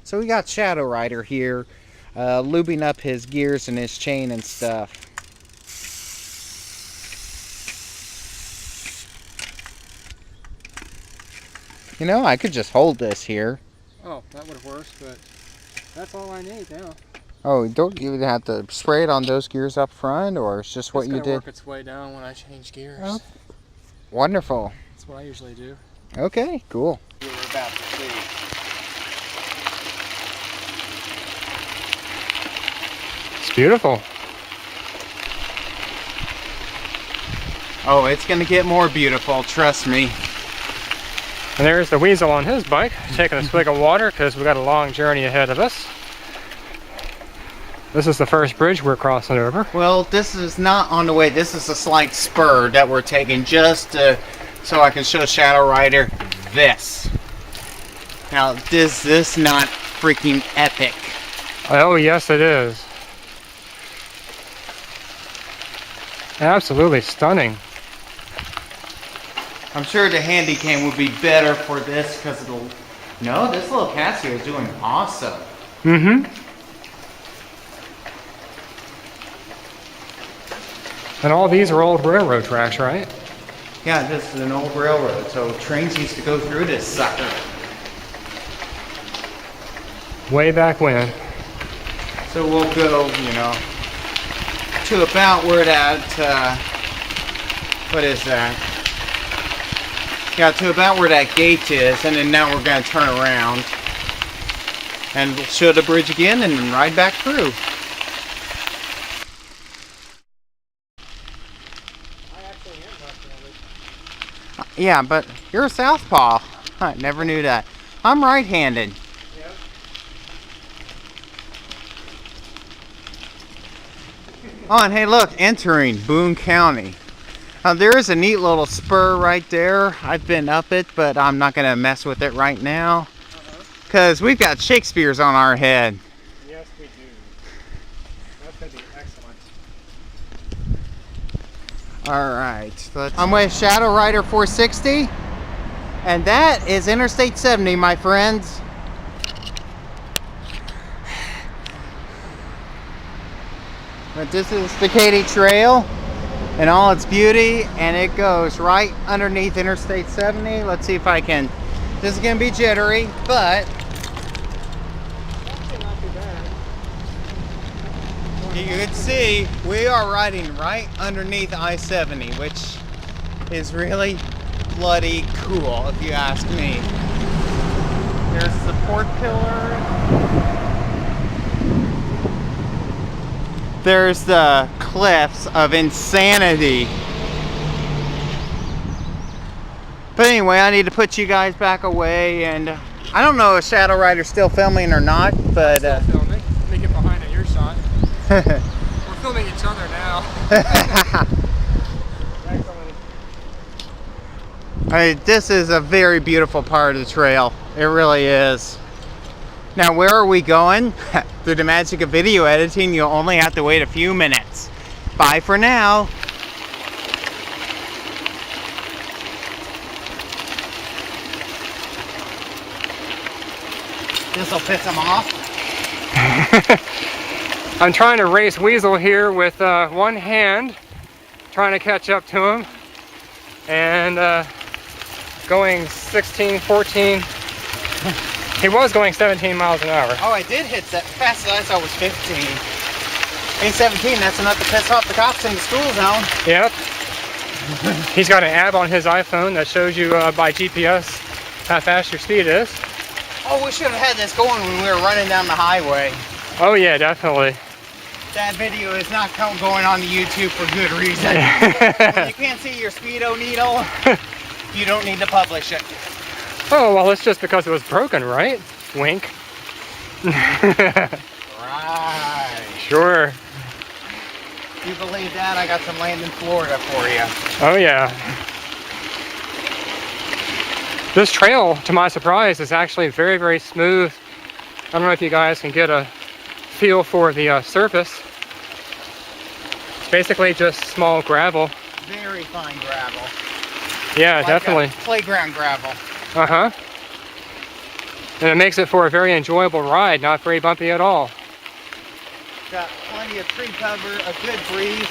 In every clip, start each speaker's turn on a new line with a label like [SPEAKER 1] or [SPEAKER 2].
[SPEAKER 1] So we got Shadow Rider here, lubing up his gears and his chain and stuff. You know, I could just hold this here.
[SPEAKER 2] Oh, that would have worked, but that's all I need now.
[SPEAKER 1] Oh, don't you have to spray it on those gears up front, or it's just what you did?
[SPEAKER 2] It's gonna work its way down when I change gears.
[SPEAKER 1] Oh, wonderful.
[SPEAKER 2] That's what I usually do.
[SPEAKER 1] Okay, cool.
[SPEAKER 2] We're about to see.
[SPEAKER 3] It's beautiful.
[SPEAKER 1] Oh, it's gonna get more beautiful, trust me.
[SPEAKER 3] And there's the weasel on his bike, taking a swig of water because we've got a long journey ahead of us. This is the first bridge we're crossing over.
[SPEAKER 1] Well, this is not on the way. This is a slight spur that we're taking just so I can show Shadow Rider this. Now, is this not freaking epic?
[SPEAKER 3] Oh, yes, it is. Absolutely stunning.
[SPEAKER 1] I'm sure the Handycam would be better for this because it'll... No, this little Casio is doing awesome.
[SPEAKER 3] Mm-hmm. And all these are old railroad tracks, right?
[SPEAKER 1] Yeah, this is an old railroad, so trains used to go through this sucker.
[SPEAKER 3] Way back when.
[SPEAKER 1] So we'll go, you know, to about where that, what is that? Yeah, to about where that gate is, and then now we're going to turn around. And we'll show the bridge again and then ride back through. Yeah, but you're a southpaw. I never knew that. I'm right-handed.
[SPEAKER 3] Yep.
[SPEAKER 1] Oh, and hey, look, entering Boone County. There is a neat little spur right there. I've been up it, but I'm not going to mess with it right now. Because we've got Shakespeare's on our head.
[SPEAKER 3] Yes, we do. That's going to be excellent.
[SPEAKER 1] Alright, I'm with Shadowrider460. And that is Interstate 70, my friends. But this is the Katy Trail in all its beauty, and it goes right underneath Interstate 70. Let's see if I can... This is going to be jittery, but... You can see we are riding right underneath I-70, which is really bloody cool, if you ask me. There's the support pillar. There's the cliffs of insanity. But anyway, I need to put you guys back away, and I don't know if Shadow Rider's still filming or not, but
[SPEAKER 3] Still filming. Let me get behind at your shot. We're filming each other now. Excellent.
[SPEAKER 1] This is a very beautiful part of the trail. It really is. Now, where are we going? Through the magic of video editing, you'll only have to wait a few minutes. Bye for now. This'll piss them off.
[SPEAKER 3] I'm trying to race Weasel here with one hand, trying to catch up to him, and going 16, 14. He was going 17 miles an hour.
[SPEAKER 1] Oh, I did hit that fast as I was 15. Ain't 17, that's enough to piss off the cops in the school zone.
[SPEAKER 3] Yep. He's got an app on his iPhone that shows you by GPS how fast your speed is.
[SPEAKER 1] Oh, we should have had this going when we were running down the highway.
[SPEAKER 3] Oh yeah, definitely.
[SPEAKER 1] That video is not going on the YouTube for good reason. When you can't see your speedo needle, you don't need to publish it.
[SPEAKER 3] Oh, well, it's just because it was broken, right? Wink.
[SPEAKER 1] Right.
[SPEAKER 3] Sure.
[SPEAKER 1] You believe that? I got some land in Florida for you.
[SPEAKER 3] Oh yeah. This trail, to my surprise, is actually very, very smooth. I don't know if you guys can get a feel for the surface. It's basically just small gravel.
[SPEAKER 1] Very fine gravel.
[SPEAKER 3] Yeah,
[SPEAKER 1] Like
[SPEAKER 3] definitely.
[SPEAKER 1] Playground gravel.
[SPEAKER 3] Uh-huh. And it makes it for a very enjoyable ride, not very bumpy at all.
[SPEAKER 1] Got plenty of tree cover, a good breeze.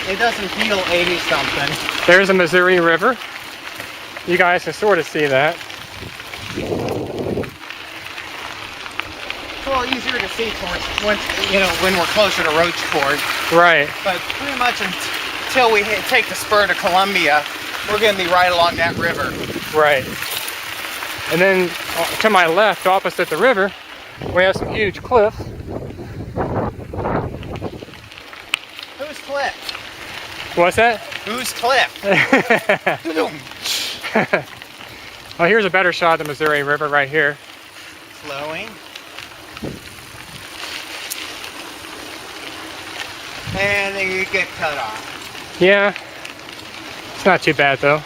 [SPEAKER 1] It doesn't feel 80 something.
[SPEAKER 3] There's a Missouri River. You guys can sort of see that.
[SPEAKER 1] It's a little easier to see towards when we're closer to Rocheport.
[SPEAKER 3] Right.
[SPEAKER 1] But pretty much until we take the spur to Columbia, we're going to be right along that river.
[SPEAKER 3] Right. And then to my left, opposite the river, we have some huge cliffs.
[SPEAKER 1] Who's Cliff?
[SPEAKER 3] What's that?
[SPEAKER 1] Who's Cliff?
[SPEAKER 3] Well, here's a better shot of the Missouri River right here.
[SPEAKER 1] Flowing. And then you get cut off.
[SPEAKER 3] Yeah. It's not too bad though.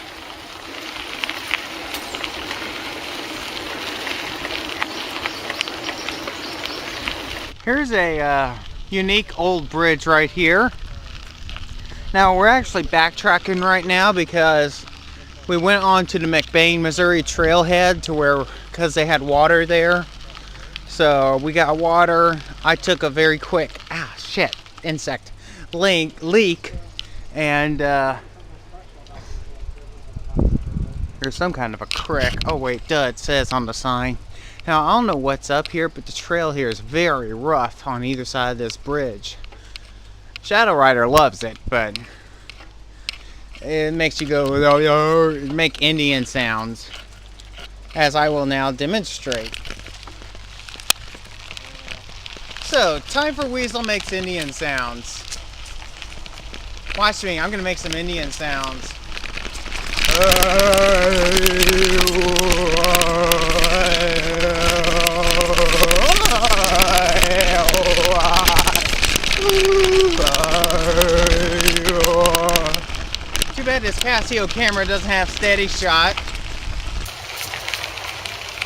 [SPEAKER 1] Here's a unique old bridge right here. Now we're actually backtracking right now because we went on to the McBaine, Missouri trailhead because they had water there. So we got water. I took a very quick, insect leak, and there's some kind of a creek. Oh wait, it says on the sign. Now I don't know what's up here, but the trail here is very rough on either side of this bridge. Shadowrider loves it, but it makes you go, make Indian sounds, as I will now demonstrate. So, time for Weasel makes Indian sounds. Watch me, I'm gonna make some Indian sounds. Too bad this Casio camera doesn't have steady shot.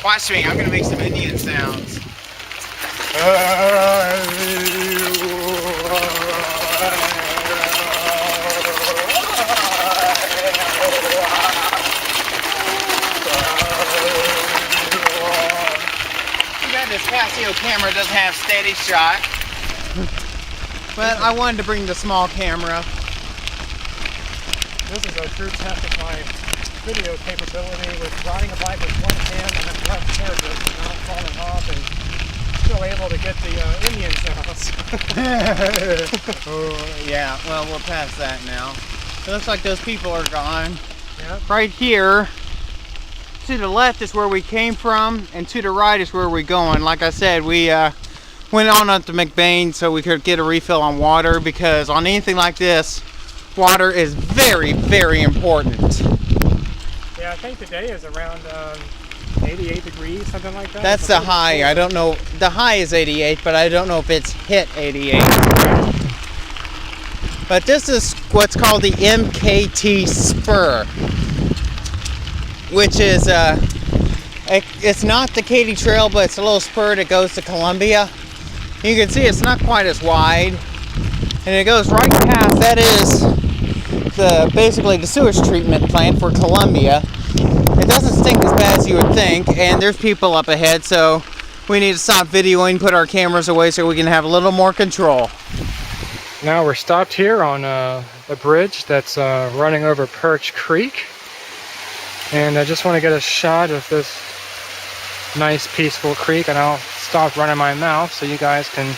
[SPEAKER 1] Watch me, I'm gonna make some Indian sounds. This Casio camera doesn't have steady shot, but I wanted to bring the small camera.
[SPEAKER 2] This is a true test of my video capability with riding a bike with one hand and that left hair grip and not falling off and still able to get the Indian sounds.
[SPEAKER 1] Oh, yeah, well, we're past that now. It looks like those people are gone.
[SPEAKER 2] Yep.
[SPEAKER 1] Right here, to the left is where we came from, and to the right is where we're going. Like I said, we went on up to McBaine so we could get a refill on water, because on anything like this, water is very, very important.
[SPEAKER 2] Yeah, I think today is around 88 degrees, something like that.
[SPEAKER 1] That's the high. I don't know. The high is 88, but I don't know if it's hit 88. But this is what's called the MKT Spur, which is it's not the Katy Trail, but it's a little spur that goes to Columbia. You can see it's not quite as wide, and it goes right past. That is basically the sewage treatment plant for Columbia. It doesn't stink as bad as you would think, and there's people up ahead, so we need to stop videoing, put our cameras away so we can have a little more control.
[SPEAKER 3] Now we're stopped here on a bridge that's running over Perch Creek. And I just want to get a shot of this nice peaceful creek, and I'll stop running my mouth so you guys can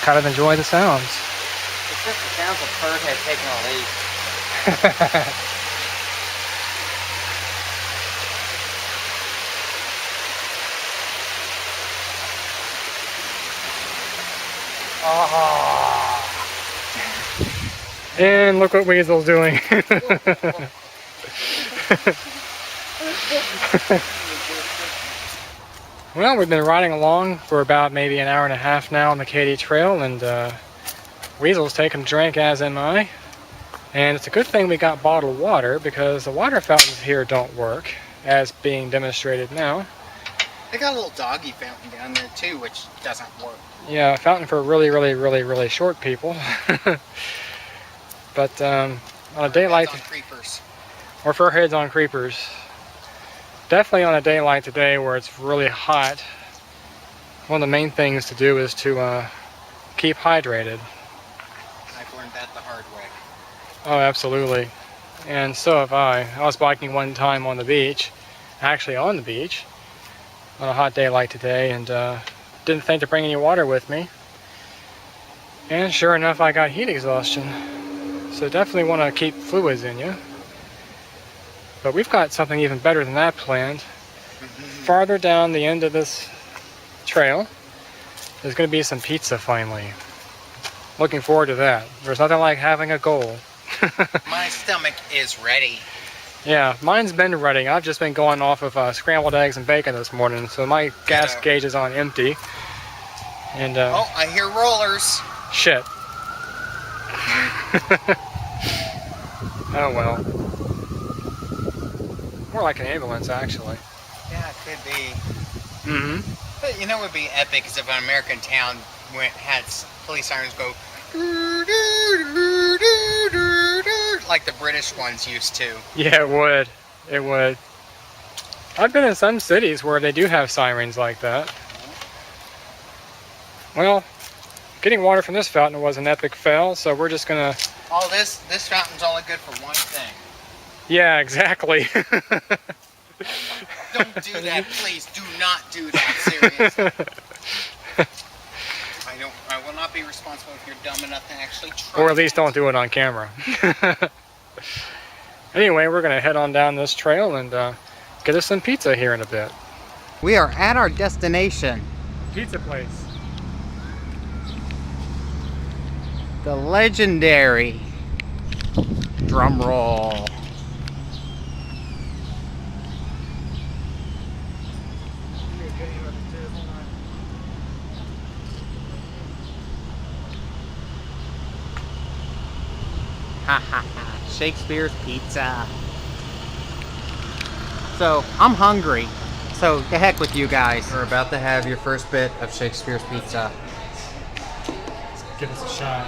[SPEAKER 3] kind of enjoy the sounds.
[SPEAKER 1] It's just the sounds of Perch has taken a leak.
[SPEAKER 3] And look what Weasel's doing. Well, we've been riding along for about maybe an hour and a half now on the Katy Trail, and Weasel's taking a drink, as am I. And it's a good thing we got bottled water, because the water fountains here don't work, as being demonstrated now.
[SPEAKER 1] They got a little doggy fountain down there too, which doesn't work.
[SPEAKER 3] Yeah, a fountain for really, really, really, really short people. But on a day like...
[SPEAKER 1] creepers.
[SPEAKER 3] Or for heads on creepers. Definitely on a day like today where it's really hot one of the main things to do is to keep hydrated.
[SPEAKER 1] I've learned that the hard way.
[SPEAKER 3] Oh, absolutely. And so have I. I was biking one time on the beach, actually on the beach, on a hot day like today, and didn't think to bring any water with me. And sure enough, I got heat exhaustion. So definitely want to keep fluids in you. But we've got something even better than that planned. Farther down the end of this trail, there's going to be some pizza finally. Looking forward to that. There's nothing like having a goal.
[SPEAKER 1] My stomach is ready.
[SPEAKER 3] Yeah, mine's been ready. I've just been going off of scrambled eggs and bacon this morning, so my gas gauge is on empty. And
[SPEAKER 1] oh, I hear rollers.
[SPEAKER 3] Shit. Oh well. More like an ambulance, actually.
[SPEAKER 1] Yeah, it could be.
[SPEAKER 3] Mm-hmm.
[SPEAKER 1] But you know what would be epic is if an American town had police sirens go like the British ones used to.
[SPEAKER 3] Yeah, it would. It would. I've been in some cities where they do have sirens like that. Well, getting water from this fountain was an epic fail, so we're just gonna...
[SPEAKER 1] Oh, this fountain's only good for one thing.
[SPEAKER 3] Yeah, exactly.
[SPEAKER 1] Don't do that, please. Do not do that, seriously. I will not be responsible if you're dumb enough to actually try.
[SPEAKER 3] Or at least don't do it on camera. Anyway, we're gonna head on down this trail and get us some pizza here in a bit.
[SPEAKER 1] We are at our destination.
[SPEAKER 3] Pizza place.
[SPEAKER 1] The legendary, drum roll, Shakespeare's Pizza. So, I'm hungry, so the heck with you guys. We're about to have your first bit of Shakespeare's Pizza.
[SPEAKER 3] Give us a shot.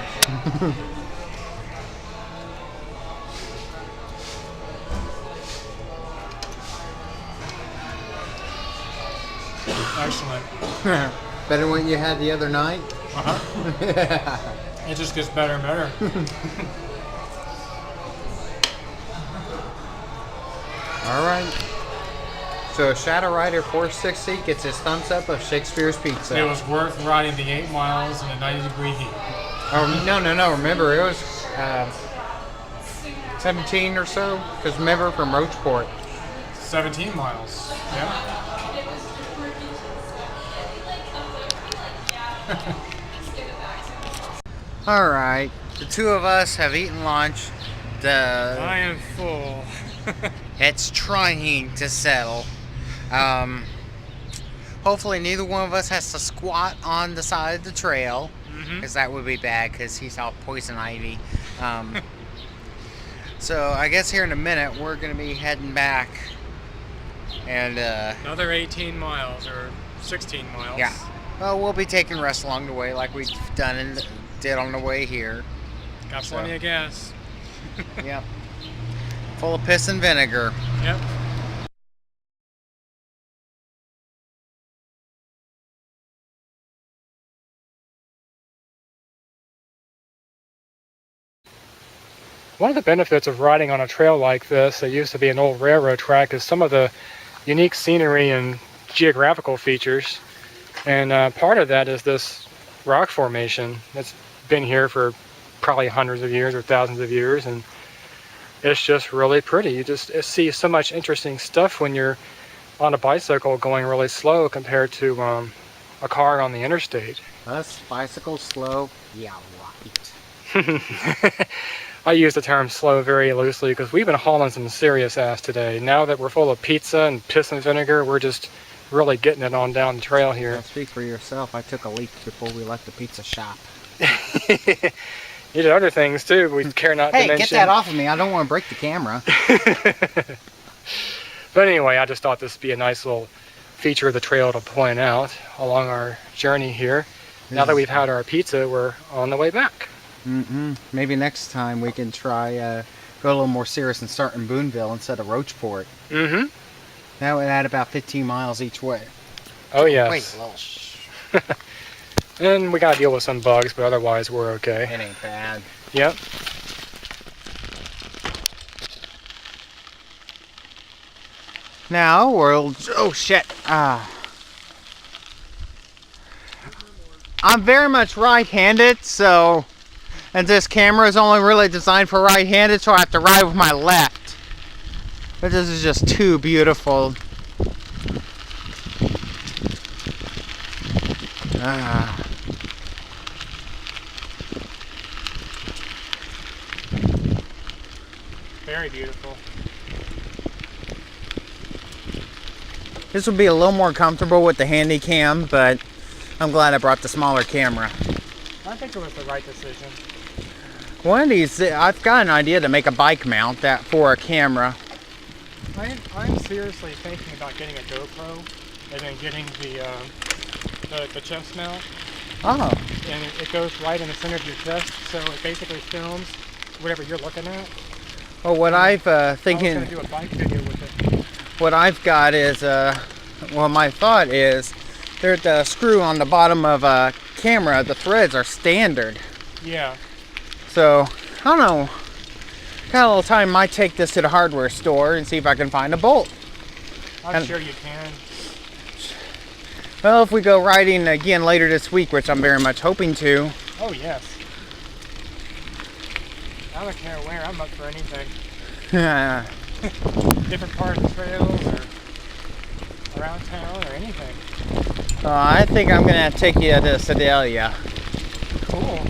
[SPEAKER 3] Excellent.
[SPEAKER 1] Better than what you had the other night?
[SPEAKER 3] Uh-huh. It just gets better and better.
[SPEAKER 1] Alright. So Shadowrider460 gets his thumbs up of Shakespeare's Pizza.
[SPEAKER 3] It was worth riding the 8 miles in a 90-degree heat.
[SPEAKER 1] Oh, no. Remember, it was 17 or so. Because remember, from Rocheport.
[SPEAKER 3] 17 miles. Yeah.
[SPEAKER 1] Alright. The two of us have eaten lunch.
[SPEAKER 3] I am full.
[SPEAKER 1] It's trying to settle. Hopefully neither one of us has to squat on the side of the trail, because that would be bad because he's all poison ivy. So I guess here in a minute we're going to be heading back. And
[SPEAKER 3] Another 18 miles or 16 miles.
[SPEAKER 1] Yeah. Well, we'll be taking rest along the way like we've done and did on the way here.
[SPEAKER 3] Got plenty of gas.
[SPEAKER 1] Yep. Full of piss and vinegar.
[SPEAKER 3] Yep. One of the benefits of riding on a trail like this that used to be an old railroad track is some of the unique scenery and geographical features. And part of that is this rock formation that's been here for probably hundreds of years or thousands of years, and it's just really pretty. You just see so much interesting stuff when you're on a bicycle going really slow compared to a car on the interstate.
[SPEAKER 1] Us bicycles slow? Yeah, right.
[SPEAKER 3] I use the term slow very loosely because we've been hauling some serious ass today. Now that we're full of pizza and piss and vinegar, we're just really getting it on down the trail here.
[SPEAKER 1] Well, speak for yourself. I took a leak before we left the pizza shop.
[SPEAKER 3] You did other things too, but we care not to mention.
[SPEAKER 1] Hey, get that off of me. I don't want to break the camera.
[SPEAKER 3] But anyway, I just thought this would be a nice little feature of the trail to point out along our journey here. Now that we've had our pizza, we're on the way back.
[SPEAKER 1] Maybe next time we can try go a little more serious and start in Boonville instead of Rocheport. That would add about 15 miles each way.
[SPEAKER 3] Oh yes.
[SPEAKER 1] Wait, a little
[SPEAKER 3] And we gotta deal with some bugs, but otherwise we're okay.
[SPEAKER 1] It ain't bad.
[SPEAKER 3] Yep.
[SPEAKER 1] Now we'll, oh shit. I'm very much right-handed, so, and this camera is only really designed for right-handed, so I have to ride with my left. But this is just too beautiful.
[SPEAKER 3] Very beautiful.
[SPEAKER 1] This would be a little more comfortable with the handy cam, but I'm glad I brought the smaller camera.
[SPEAKER 3] I think it was the right decision.
[SPEAKER 1] One of these, I've got an idea to make a bike mount that for a camera.
[SPEAKER 3] I'm seriously thinking about getting a GoPro and then getting the chest mount.
[SPEAKER 1] Oh.
[SPEAKER 3] And it goes right in the center of your chest, so it basically films whatever you're looking at.
[SPEAKER 1] Well, what I've thinking.
[SPEAKER 3] I was going to do a bike video with it.
[SPEAKER 1] What I've got is, well, my thought is, there's the screw on the bottom of a camera. The threads are standard.
[SPEAKER 3] Yeah.
[SPEAKER 1] So I don't know. Got a little time. Might take this to the hardware store and see if I can find a bolt.
[SPEAKER 3] I'm sure you can.
[SPEAKER 1] Well, if we go riding again later this week, which I'm very much hoping to.
[SPEAKER 3] Oh yes. I don't care where. I'm up for anything. Different parts of trails or around town or anything.
[SPEAKER 1] I think I'm gonna take you to Sedalia.
[SPEAKER 3] Cool.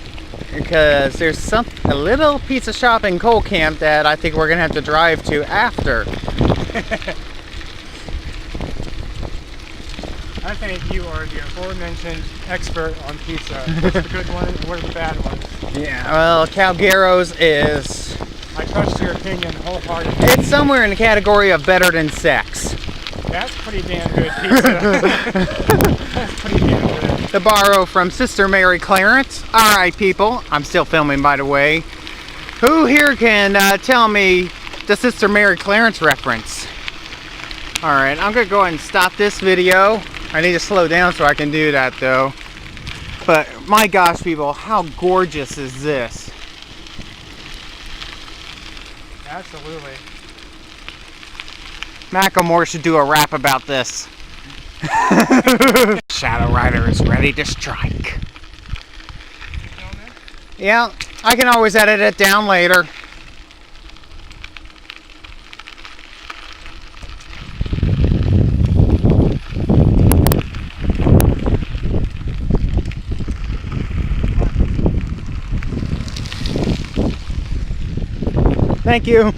[SPEAKER 1] Because there's a little pizza shop in Coal Camp that I think we're gonna have to drive to after.
[SPEAKER 3] I think you are the aforementioned expert on pizza. What's the good one and what are the bad ones?
[SPEAKER 1] Yeah, well, Calgaro's is...
[SPEAKER 3] I trust your opinion wholeheartedly.
[SPEAKER 1] It's somewhere in the category of better than sex.
[SPEAKER 3] That's pretty damn good pizza. That's pretty damn good.
[SPEAKER 1] To borrow from Sister Mary Clarence. Alright people, I'm still filming by the way. Who here can tell me the Sister Mary Clarence reference? Alright, I'm going to go ahead and stop this video. I need to slow down so I can do that though. But my gosh people, how gorgeous is this?
[SPEAKER 3] Absolutely.
[SPEAKER 1] Macklemore should do a rap about this. Shadowrider is ready to strike. Yeah, I can always edit it down later. Thank you.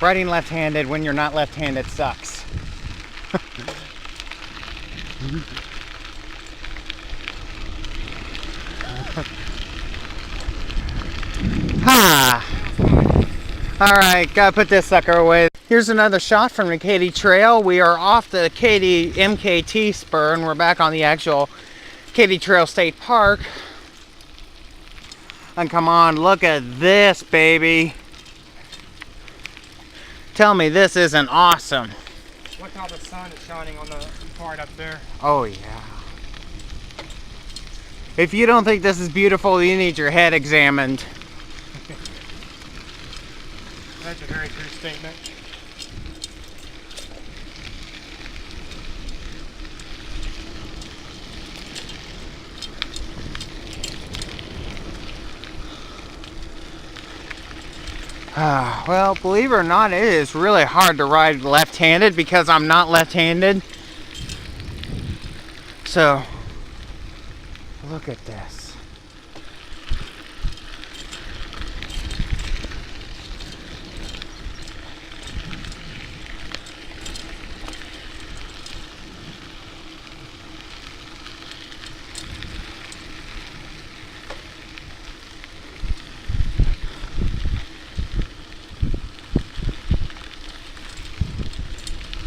[SPEAKER 1] Riding left-handed when you're not left-handed sucks. Alright, gotta put this sucker away. Here's another shot from the Katy Trail. We are off the Katy MKT Spur and we're back on the actual Katy Trail State Park. And come on, look at this, baby. Tell me this isn't awesome.
[SPEAKER 3] Look how the sun is shining on the part up there.
[SPEAKER 1] Oh yeah. If you don't think this is beautiful, you need your head examined.
[SPEAKER 3] That's a very true statement.
[SPEAKER 1] Well, believe it or not, it is really hard to ride left-handed because I'm not left-handed. So, look at this.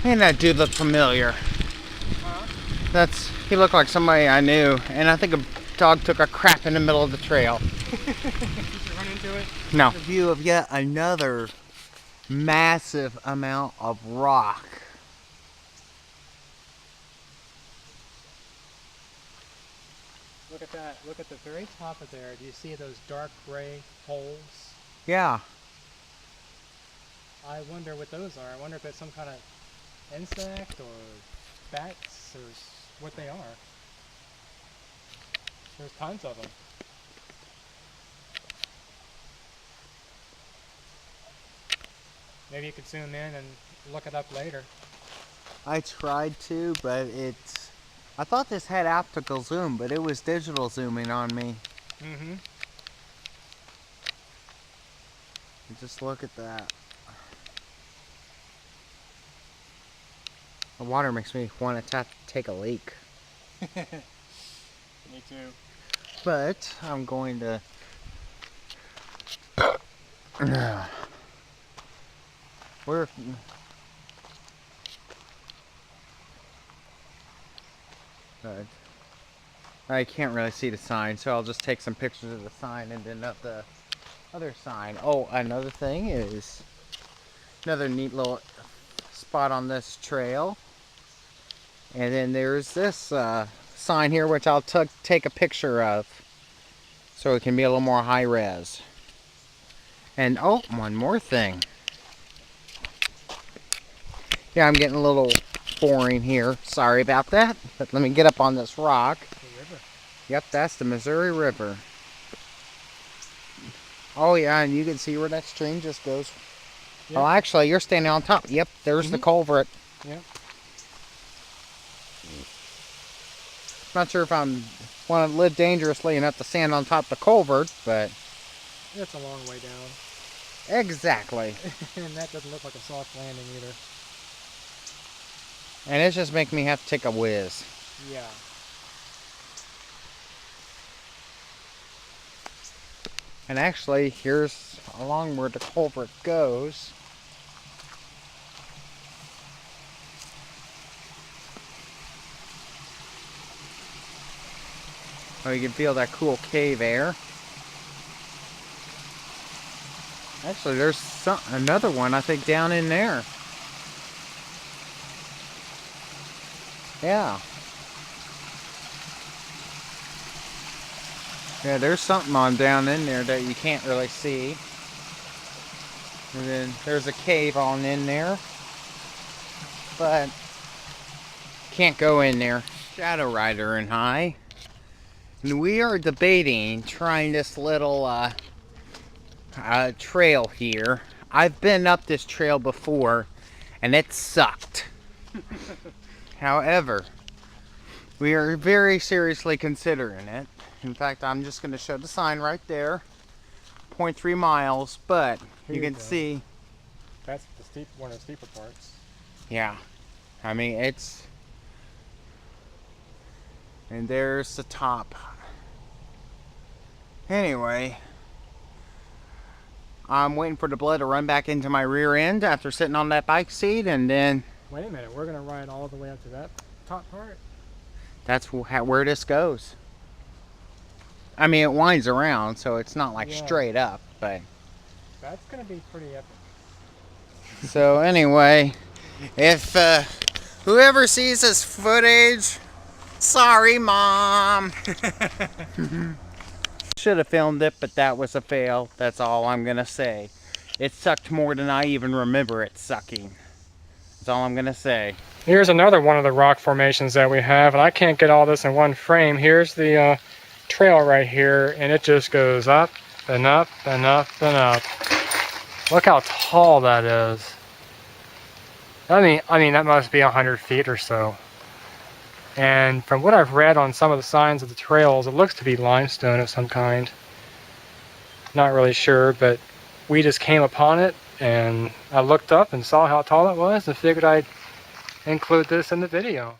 [SPEAKER 1] And that dude looked familiar.
[SPEAKER 2] Huh?
[SPEAKER 1] He looked like somebody I knew, and I think a dog took a crap in the middle of the trail.
[SPEAKER 2] Did you run into it?
[SPEAKER 1] No. A view of yet another massive amount of rock.
[SPEAKER 2] Look at that. Look at the very top of there. Do you see those dark gray holes?
[SPEAKER 1] Yeah.
[SPEAKER 2] I wonder what those are. I wonder if it's some kind of insect or bats or what they are. There's tons of them. Maybe you could zoom in and look it up later.
[SPEAKER 1] I tried to, but I thought this had optical zoom, but it was digital zooming on me.
[SPEAKER 2] Mm-hmm.
[SPEAKER 1] Just look at that. The water makes me want to take a leak.
[SPEAKER 2] Me too.
[SPEAKER 1] But I'm going to... Where... Good. I can't really see the sign, so I'll just take some pictures of the sign and then of the other sign. Oh, another thing is another neat little spot on this trail. And then there's this sign here, which I'll take a picture of so it can be a little more high res. And oh, one more thing. Yeah, I'm getting a little boring here. Sorry about that. But let me get up on this rock.
[SPEAKER 2] The river.
[SPEAKER 1] Yep, that's the Missouri River. Oh yeah, and you can see where that stream just goes. Yep. Oh, actually, you're standing on top. Yep, there's the culvert.
[SPEAKER 2] Yep.
[SPEAKER 1] Not sure if I'm want to live dangerously enough to stand on top of the culvert, but
[SPEAKER 2] it's a long way down.
[SPEAKER 1] Exactly.
[SPEAKER 2] And that doesn't look like a soft landing either.
[SPEAKER 1] And it's just making me have to take a whiz.
[SPEAKER 2] Yeah.
[SPEAKER 1] And actually, here's along where the culvert goes. Oh, you can feel that cool cave air. Actually, there's another one, I think, down in there. Yeah. Yeah, there's something on down in there that you can't really see. And then there's a cave on in there. But can't go in there. Shadowrider and I. And we are debating trying this little trail here. I've been up this trail before and it sucked. However, we are very seriously considering it. In fact, I'm just going to show the sign right there. 0.3 miles, but you can see.
[SPEAKER 2] That's the one of the steeper parts.
[SPEAKER 1] Yeah. I mean, it's... And there's the top. Anyway, I'm waiting for the blood to run back into my rear end after sitting on that bike seat, and then...
[SPEAKER 2] Wait a minute, we're going to ride all the way up to that top part?
[SPEAKER 1] That's where this goes. I mean, it winds around, so it's not like straight up, but...
[SPEAKER 2] That's going to be pretty epic.
[SPEAKER 1] So anyway, if whoever sees this footage, sorry, Mom. Should have filmed it, but that was a fail. That's all I'm going to say. It sucked more than I even remember it sucking. That's all I'm going to say.
[SPEAKER 3] Here's another one of the rock formations that we have, and I can't get all this in one frame. Here's the trail right here, and it just goes up and up and up and up. Look how tall that is. I mean that must be 100 feet or so. And from what I've read on some of the signs of the trails, it looks to be limestone of some kind. Not really sure, but we just came upon it, and I looked up and saw how tall it was and figured I'd include this in the video.